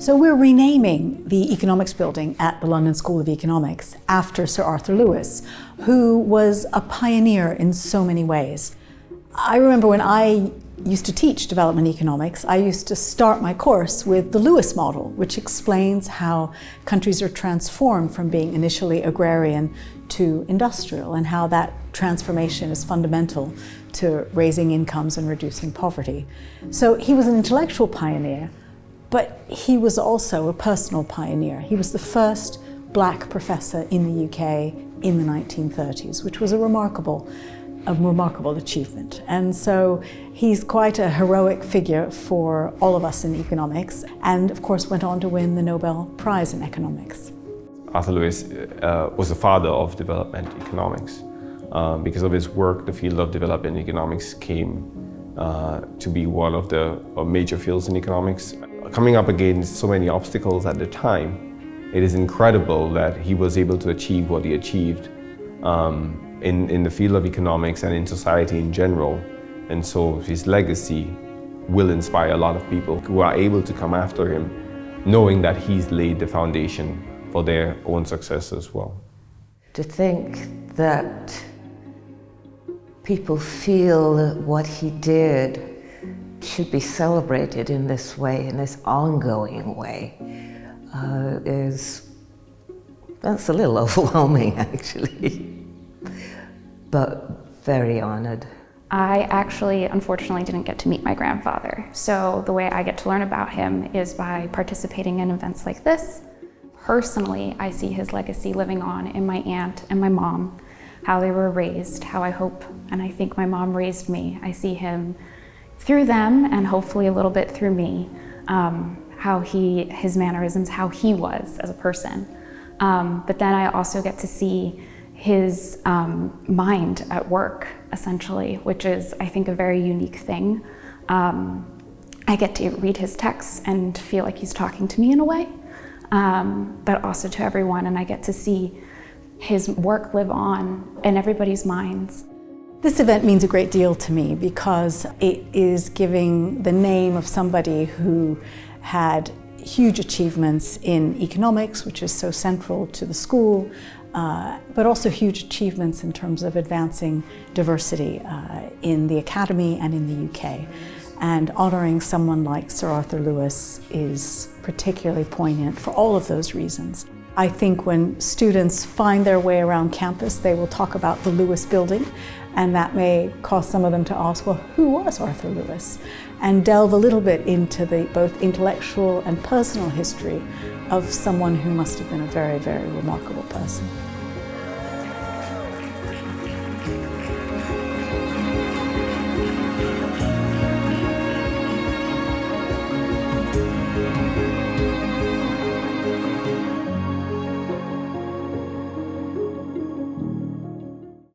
So we're renaming the Economics building at the London School of Economics after Sir Arthur Lewis, who was a pioneer in so many ways. I remember when I used to teach development economics, I used to start my course with the Lewis model, which explains how countries are transformed from being initially agrarian to industrial, and how that transformation is fundamental to raising incomes and reducing poverty. So he was an intellectual pioneer, but he was also a personal pioneer. He was the first black professor in the UK in the 1930s, which was a remarkable achievement. And so he's quite a heroic figure for all of us in economics, and of course went on to win the Nobel Prize in economics. Arthur Lewis was the father of development economics. Because of his work, the field of development economics came to be one of the major fields in economics. Coming up against so many obstacles at the time, it is incredible that he was able to achieve what he achieved in the field of economics and in society in general. And so his legacy will inspire a lot of people who are able to come after him, knowing that he's laid the foundation for their own success as well. To think that people feel that what he did should be celebrated in this way, in this ongoing way, that's a little overwhelming, actually, but very honored. I actually, unfortunately, didn't get to meet my grandfather. So the way I get to learn about him is by participating in events like this. Personally, I see his legacy living on in my aunt and my mom, how they were raised, how I hope and I think my mom raised me. I see him through them and hopefully a little bit through me, how his mannerisms, how he was as a person. But then I also get to see his mind at work, essentially, which is, I think, a very unique thing. I get to read his texts and feel like he's talking to me in a way, but also to everyone, and I get to see his work live on in everybody's minds. This event means a great deal to me because it is giving the name of somebody who had huge achievements in economics, which is so central to the school, but also huge achievements in terms of advancing diversity in the academy and in the UK. And honoring someone like Sir Arthur Lewis is particularly poignant for all of those reasons. I think when students find their way around campus, they will talk about the Lewis building, and that may cause some of them to ask, well, who was Arthur Lewis? And delve a little bit into the both intellectual and personal history of someone who must have been a very, very remarkable person.